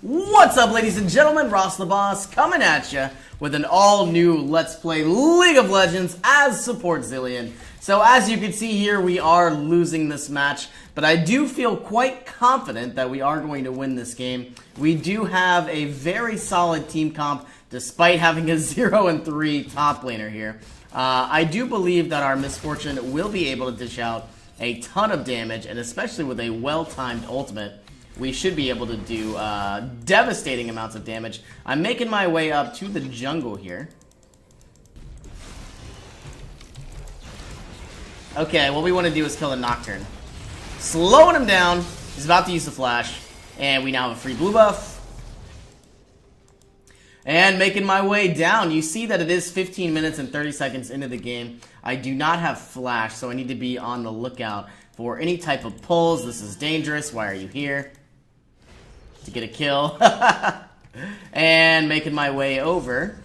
What's up, ladies and gentlemen? Ross the Boss coming at you with an all-new Let's Play League of Legends as support Zilean. So as you can see here, we are losing this match, but I do feel quite confident that we are going to win this game. We do have a very solid team comp, despite having a 0-3 top laner here. I do believe that our Misfortune will be able to dish out a ton of damage, and especially with a well-timed ultimate, we should be able to do devastating amounts of damage. I'm making my way up to the jungle here. Okay, what we want to do is kill the Nocturne. Slowing him down. He's about to use the flash. And we now have a free blue buff. And making my way down. You see that it is 15 minutes and 30 seconds into the game. I do not have flash, so I need to be on the lookout for any type of pulls. This is dangerous. Why are you here? To get a kill. And making my way over.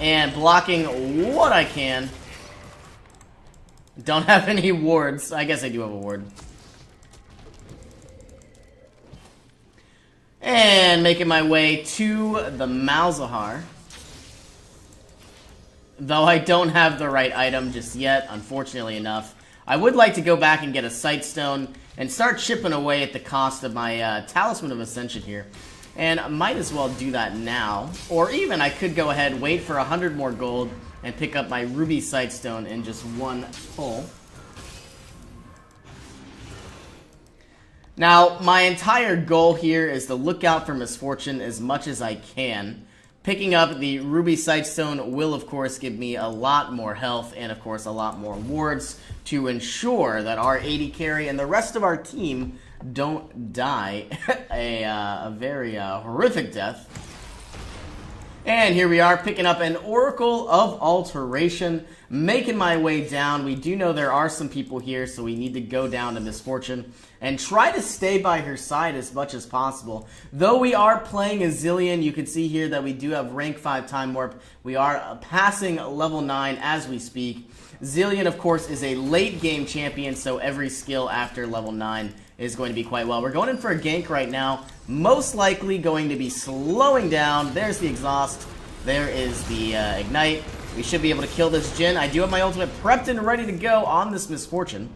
And blocking what I can. Don't have any wards. I guess I do have a ward. And making my way to the Malzahar. Though I don't have the right item just yet, unfortunately enough. I would like to go back and get a Sightstone and start chipping away at the cost of my Talisman of Ascension here. And I might as well do that now. Or even I could go ahead, wait for 100 more gold, and pick up my Ruby Sightstone in just one pull. Now, my entire goal here is to look out for Misfortune as much as I can. Picking up the Ruby Sightstone will, of course, give me a lot more health and, of course, a lot more wards to ensure that our AD carry and the rest of our team don't die a very horrific death. And here we are, picking up an Oracle of Alteration, making my way down. We do know there are some people here, so we need to go down to Misfortune and try to stay by her side as much as possible. Though we are playing a Zilean, you can see here that we do have rank 5 Time Warp. We are passing level 9 as we speak. Zilean, of course, is a late game champion, so every skill after level 9 is going to be quite well. We're going in for a gank right now. Most likely going to be slowing down. There's the exhaust. There is the ignite. We should be able to kill this Jhin. I do have my ultimate prepped and ready to go on this Misfortune.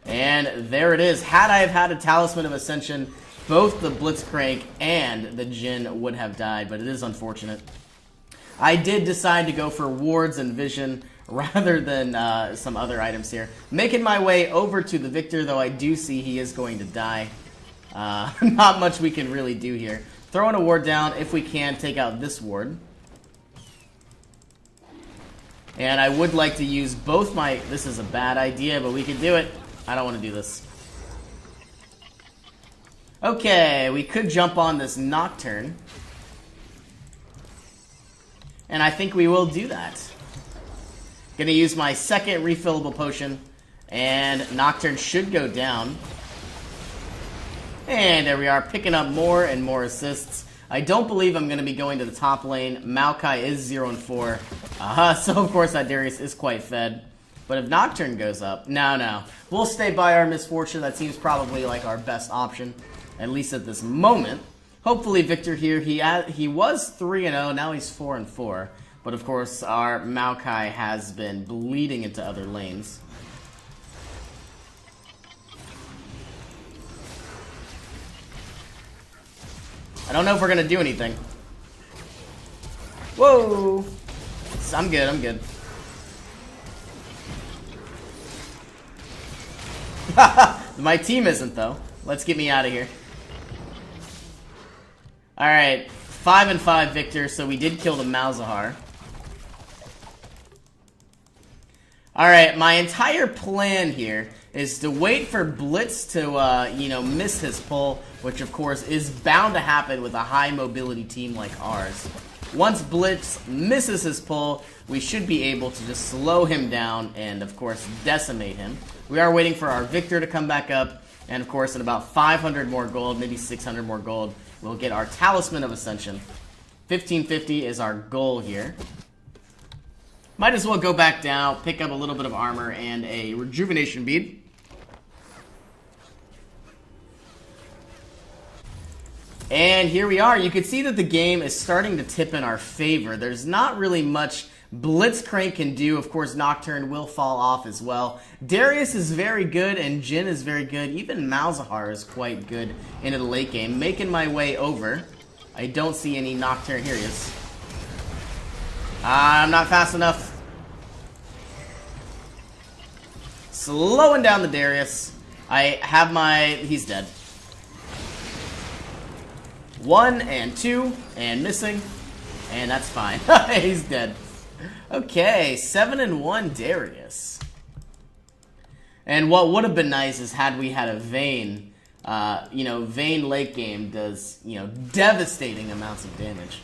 And there it is. Had I have had a Talisman of Ascension, both the Blitzcrank and the Jhin would have died, but it is unfortunate. I did decide to go for wards and vision rather than some other items here. Making my way over to the Victor, though I do see he is going to die. Not much we can really do here. Throwing a ward down, if we can, take out this ward. And I would like to use both my... This is a bad idea, but we can do it. I don't want to do this. Okay, we could jump on this Nocturne. And I think we will do that. Gonna use my second refillable potion. And Nocturne should go down. And there we are, picking up more and more assists. I don't believe I'm going to be going to the top lane. Maokai is 0-4. So of course that Darius is quite fed. But if Nocturne goes up, no. We'll stay by our Misfortune. That seems probably like our best option, at least at this moment. Hopefully Victor here, he was 3-0, now he's 4-4. But of course our Maokai has been bleeding into other lanes. I don't know if we're going to do anything. Whoa! I'm good. My team isn't, though. Let's get me out of here. Alright, 5-5 Victor, so we did kill the Malzahar. Alright, my entire plan here is to wait for Blitz to, miss his pull, which of course is bound to happen with a high mobility team like ours. Once Blitz misses his pull, we should be able to just slow him down and, of course, decimate him. We are waiting for our Victor to come back up, and of course, at about 500 more gold, maybe 600 more gold, we'll get our Talisman of Ascension. 1550 is our goal here. Might as well go back down, pick up a little bit of armor and a rejuvenation bead. And here we are. You can see that the game is starting to tip in our favor. There's not really much Blitzcrank can do. Of course, Nocturne will fall off as well. Darius is very good, and Jhin is very good. Even Malzahar is quite good into the late game. Making my way over. I don't see any Nocturne. Here he is. I'm not fast enough. Slowing down the Darius. I have my... He's dead. 1 and 2 and missing. And that's fine. He's dead. Okay, 7 and 1 Darius. And what would have been nice is had we had a Vayne. Vayne late game does, devastating amounts of damage.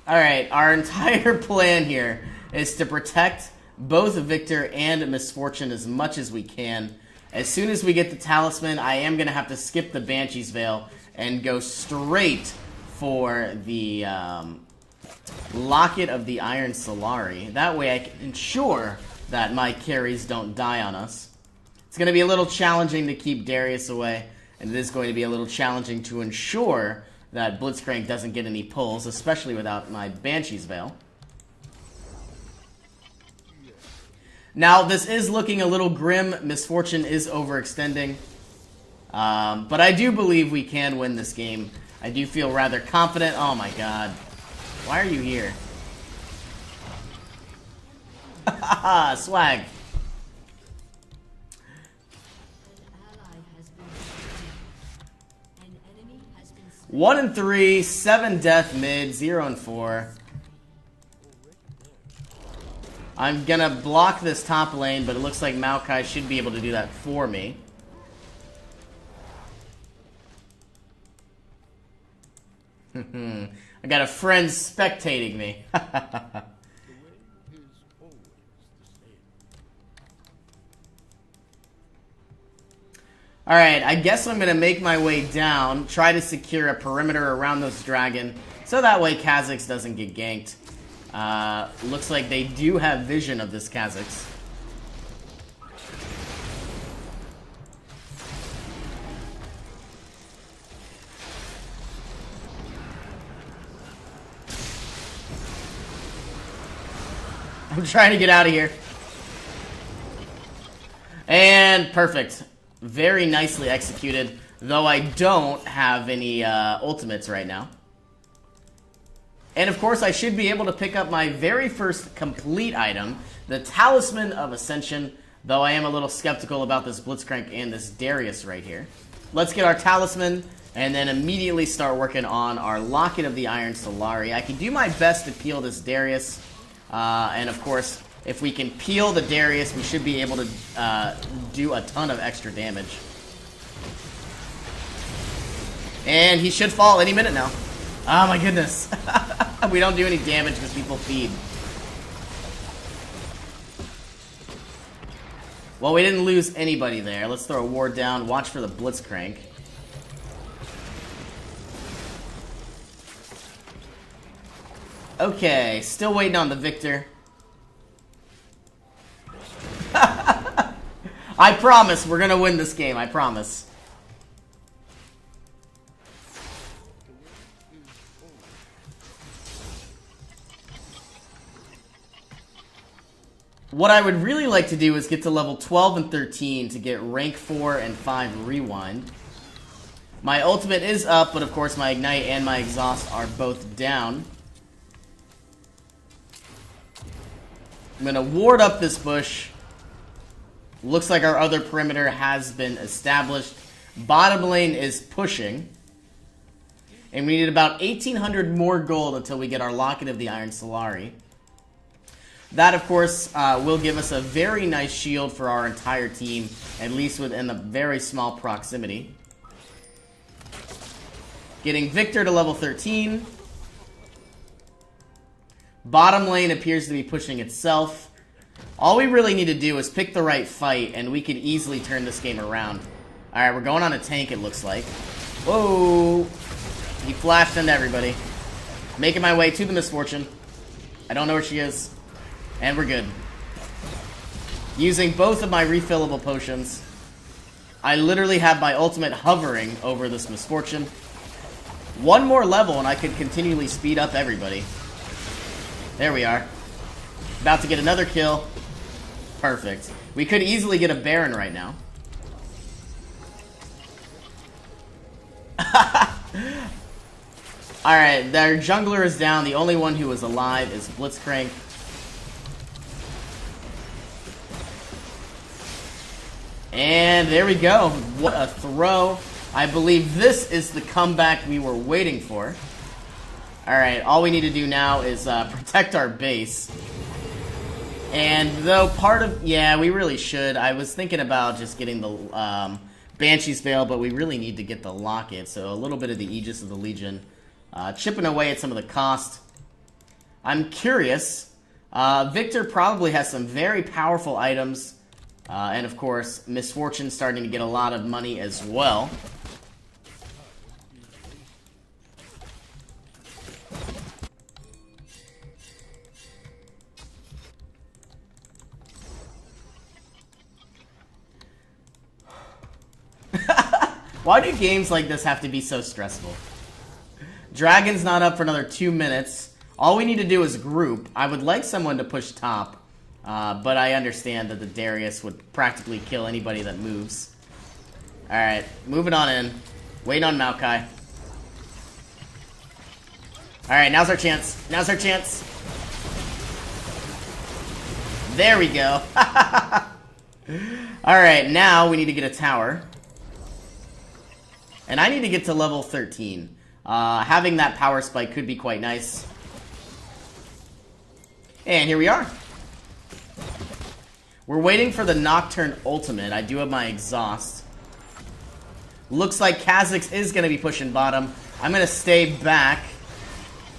Alright, our entire plan here is to protect both Victor and Misfortune as much as we can. As soon as we get the Talisman, I am going to have to skip the Banshee's Veil and go straight for the Locket of the Iron Solari. That way I can ensure that my carries don't die on us. It's going to be a little challenging to keep Darius away, and it is going to be a little challenging to ensure that Blitzcrank doesn't get any pulls, especially without my Banshee's Veil. Now, this is looking a little grim. Misfortune is overextending. But I do believe we can win this game. I do feel rather confident. Oh my god. Why are you here? Swag. One and 3, 7 death mid, 0 and 4. I'm gonna block this top lane, but it looks like Maokai should be able to do that for me. I got a friend spectating me. Alright, I guess I'm going to make my way down, try to secure a perimeter around this dragon, so that way Kha'Zix doesn't get ganked. Looks like they do have vision of this Kha'Zix. I'm trying to get out of here. And perfect. Very nicely executed, though I don't have any ultimates right now. And of course, I should be able to pick up my very first complete item, the Talisman of Ascension, though I am a little skeptical about this Blitzcrank and this Darius right here. Let's get our Talisman, and then immediately start working on our Locket of the Iron Solari. I can do my best to peel this Darius, and of course, if we can peel the Darius, we should be able to do a ton of extra damage. And he should fall any minute now. Oh my goodness. We don't do any damage because people feed. Well, we didn't lose anybody there. Let's throw a ward down. Watch for the Blitzcrank. Okay, still waiting on the Victor. I promise we're gonna win this game, I promise. What I would really like to do is get to level 12 and 13 to get rank 4 and 5 rewind. My ultimate is up, but of course my ignite and my exhaust are both down. I'm gonna ward up this bush. Looks like our other perimeter has been established. Bottom lane is pushing. And we need about 1,800 more gold until we get our Locket of the Iron Solari. That, of course, will give us a very nice shield for our entire team, at least within a very small proximity. Getting Victor to level 13. Bottom lane appears to be pushing itself. All we really need to do is pick the right fight, and we can easily turn this game around. Alright, we're going on a tank, it looks like. Whoa! He flashed into everybody. Making my way to the Misfortune. I don't know where she is. And we're good. Using both of my refillable potions. I literally have my ultimate hovering over this Misfortune. One more level and I could continually speed up everybody. There we are. About to get another kill. Perfect. We could easily get a Baron right now. Alright, their jungler is down. The only one who is alive is Blitzcrank. And there we go. What a throw. I believe this is the comeback we were waiting for. Alright, all we need to do now is protect our base. And though part of... Yeah, we really should. I was thinking about just getting the Banshee's Veil, but we really need to get the Locket. So a little bit of the Aegis of the Legion. Chipping away at some of the cost. I'm curious. Victor probably has some very powerful items. And of course, Misfortune starting to get a lot of money as well. Why do games like this have to be so stressful? Dragon's not up for another 2 minutes. All we need to do is group. I would like someone to push top. But I understand that the Darius would practically kill anybody that moves. Alright, moving on in. Waiting on Maokai. Alright, now's our chance. Now's our chance. There we go. Alright, now we need to get a tower. And I need to get to level 13. Having that power spike could be quite nice. And here we are. We're waiting for the Nocturne ultimate. I do have my exhaust. Looks like Kha'Zix is going to be pushing bottom. I'm going to stay back.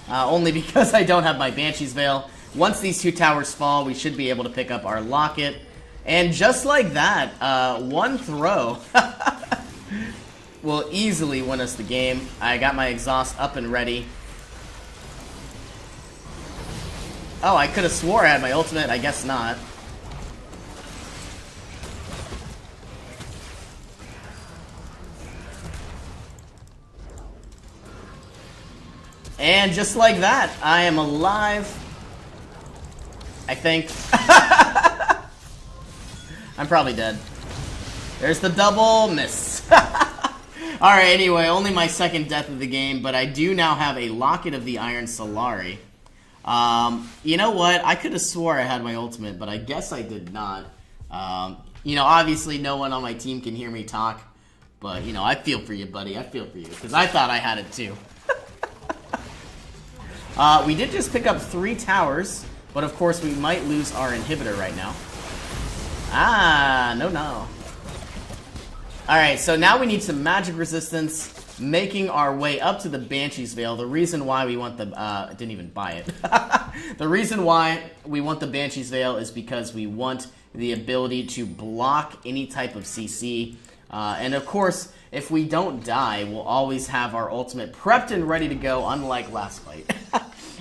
Only because I don't have my Banshee's Veil. Once these two towers fall, we should be able to pick up our Locket. And just like that, one throw will easily win us the game. I got my exhaust up and ready. Oh, I could have swore I had my ultimate. I guess not. And just like that, I am alive. I think. I'm probably dead. There's the double miss. Alright, anyway, only my second death of the game, but I do now have a Locket of the Iron Solari. You know what? I could have swore I had my ultimate, but I guess I did not. You know, obviously no one on my team can hear me talk, but, you know, I feel for you, buddy. I feel for you, because I thought I had it too. We did just pick up 3 towers, but of course we might lose our inhibitor right now. Ah, no. Alright, so now we need some magic resistance, making our way up to the Banshee's Veil. The reason why we want the... I didn't even buy it. The reason why we want the Banshee's Veil is because we want the ability to block any type of CC. And of course, if we don't die, we'll always have our ultimate prepped and ready to go, unlike last fight.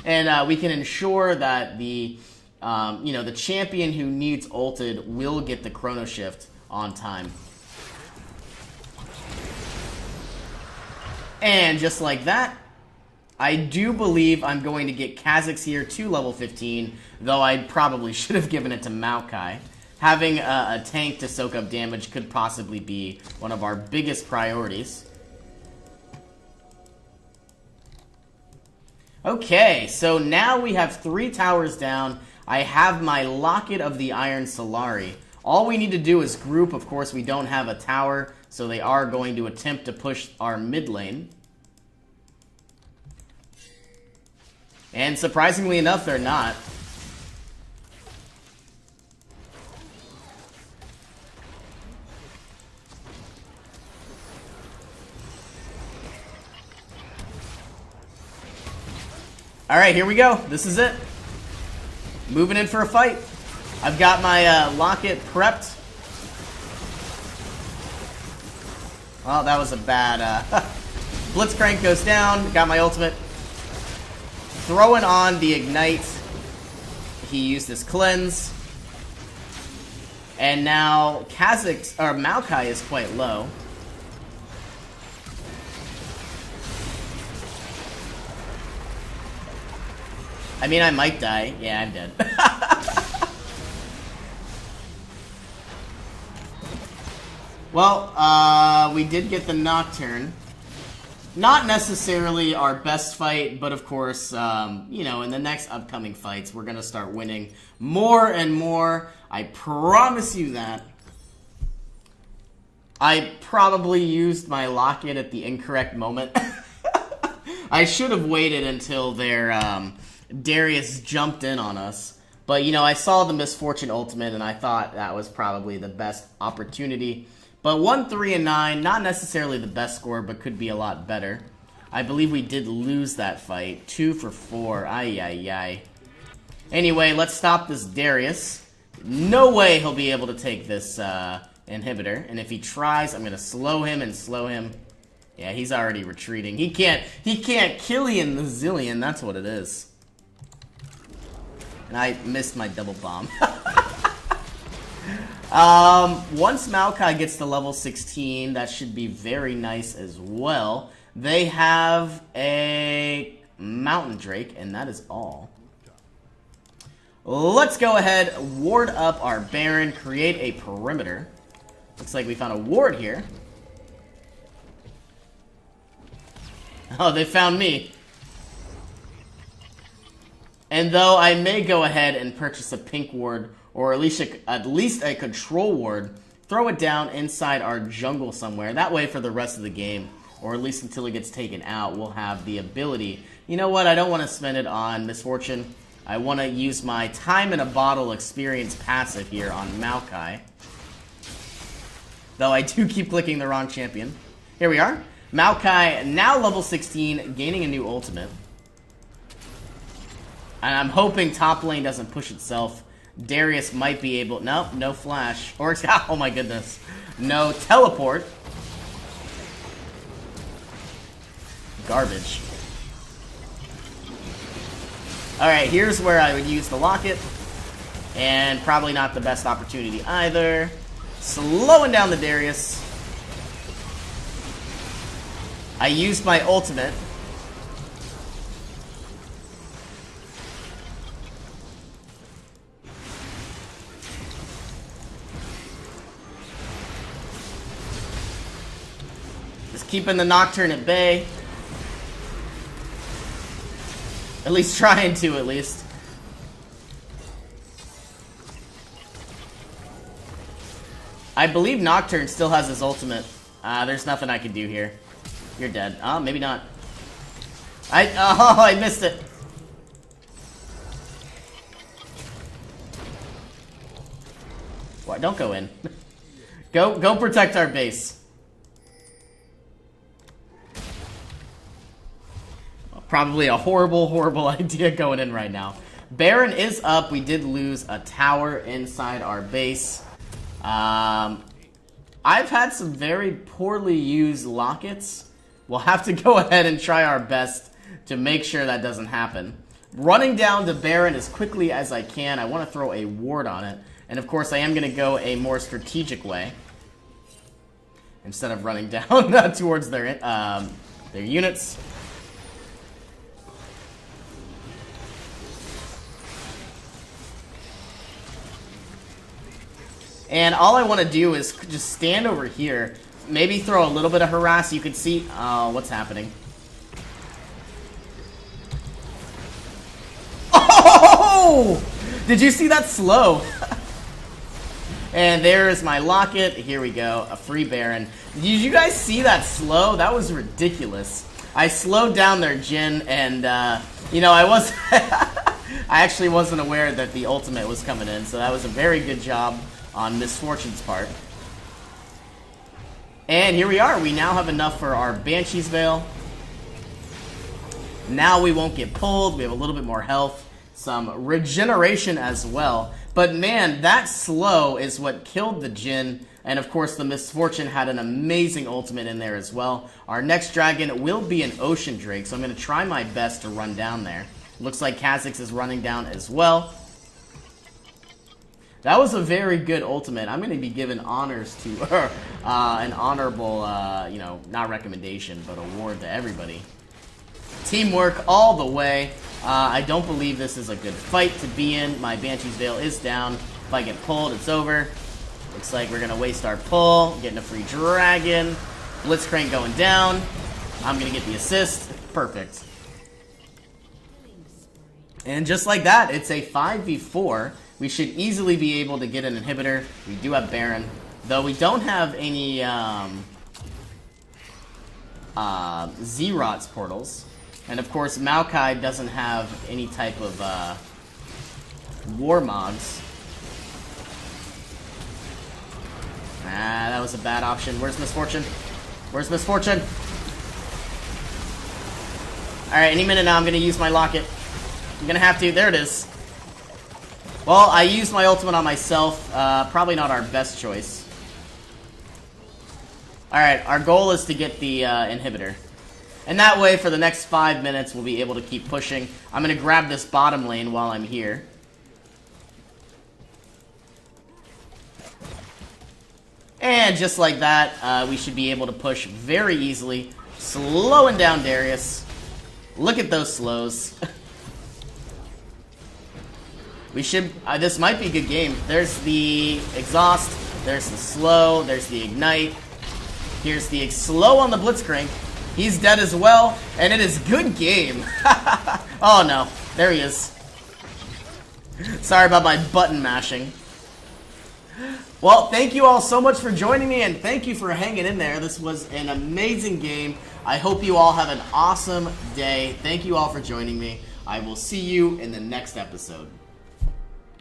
And we can ensure that the, you know, the champion who needs ulted will get the Chrono Shift on time. And just like that, I do believe I'm going to get Kha'Zix here to level 15, though I probably should have given it to Maokai. Having a tank to soak up damage could possibly be one of our biggest priorities. Okay, so now we have 3 towers down. I have my Locket of the Iron Solari. All we need to do is group. Of course, we don't have a tower, so they are going to attempt to push our mid lane. And surprisingly enough, they're not. Alright, here we go. This is it. Moving in for a fight. I've got my Locket prepped. Oh, that was a bad... Blitzcrank goes down. Got my ultimate. throwing on the Ignite. He used his Cleanse. And now Maokai is quite low. I mean, I might die. Yeah, I'm dead. Well, we did get the Nocturne. Not necessarily our best fight, but of course, you know, in the next upcoming fights, we're going to start winning more and more. I promise you that. I probably used my Locket at the incorrect moment. I should have waited until their Darius jumped in on us. But, you know, I saw the Misfortune ultimate, and I thought that was probably the best opportunity. But 1, 3, and 9, not necessarily the best score, but could be a lot better. I believe we did lose that fight. 2 for 4. Ay, ay, ay. Anyway, let's stop this Darius. No way he'll be able to take this inhibitor. And if he tries, I'm going to slow him and slow him. Yeah, he's already retreating. He can't Killian the Zilean. That's what it is. And I missed my double bomb. Once Maokai gets to level 16, that should be very nice as well. They have a Mountain Drake, and that is all. Let's go ahead, ward up our Baron, create a perimeter. Looks like we found a ward here. Oh, they found me. And though I may go ahead and purchase a pink ward, or at least a control ward, throw it down inside our jungle somewhere. That way for the rest of the game, or at least until it gets taken out, we'll have the ability. You know what? I don't want to spend it on Misfortune. I want to use my Time in a Bottle experience passive here on Maokai. Though I do keep clicking the wrong champion. Here we are. Maokai, now level 16, gaining a new ultimate. And I'm hoping top lane doesn't push itself. Darius might be able... Nope, no flash. Or, oh my goodness. No teleport. Garbage. Alright, here's where I would use the Locket. And probably not the best opportunity either. Slowing down the Darius. I used my ultimate. Just keeping the Nocturne at bay. At least trying to, at least. I believe Nocturne still has his ultimate. There's nothing I can do here. You're dead. Oh, maybe not. I missed it. What? Don't go in. Go protect our base. Probably a horrible, horrible idea going in right now. Baron is up. We did lose a tower inside our base. I've had some very poorly used Lockets. We'll have to go ahead and try our best to make sure that doesn't happen. Running down the Baron as quickly as I can. I want to throw a ward on it. And of course, I am going to go a more strategic way. Instead of running down towards their units. And all I want to do is just stand over here. Maybe throw a little bit of harass. You can see what's happening. Oh! Did you see that slow? And there's my Locket. Here we go. A free Baron. Did you guys see that slow? That was ridiculous. I slowed down their Jhin, and, you know, I actually wasn't aware that the ultimate was coming in, so that was a very good job on Misfortune's part. And here we are. We now have enough for our Banshee's Veil. Now we won't get pulled. We have a little bit more health. Some regeneration as well. But man, that slow is what killed the Jhin. And of course, the Misfortune had an amazing ultimate in there as well. Our next dragon will be an Ocean Drake, so I'm going to try my best to run down there. Looks like Kha'Zix is running down as well. That was a very good ultimate. I'm going to be giving honors to her. An honorable, you know, not recommendation, but award to everybody. Teamwork all the way. I don't believe this is a good fight to be in. My Banshee's Veil is down. If I get pulled, it's over. Looks like we're going to waste our pull. Getting a free dragon. Blitzcrank going down. I'm going to get the assist. Perfect. And just like that, it's a 5v4. We should easily be able to get an inhibitor. We do have Baron. Though we don't have any Zerots portals. And of course, Maokai doesn't have any type of Warmogs. Ah, that was a bad option. Where's Misfortune? Where's Misfortune? Alright, any minute now I'm going to use my Locket. I'm going to have to. There it is. Well, I used my ultimate on myself. Probably not our best choice. Alright, our goal is to get the inhibitor. And that way, for the next 5 minutes, we'll be able to keep pushing. I'm going to grab this bottom lane while I'm here. And just like that, we should be able to push very easily. Slowing down Darius. Look at those slows. We should, this might be a good game. There's the exhaust, there's the slow, there's the ignite. Here's the slow on the Blitzcrank. He's dead as well, and it is good game. Oh no, there he is. Sorry about my button mashing. Well, thank you all so much for joining me, and thank you for hanging in there. This was an amazing game. I hope you all have an awesome day. Thank you all for joining me. I will see you in the next episode.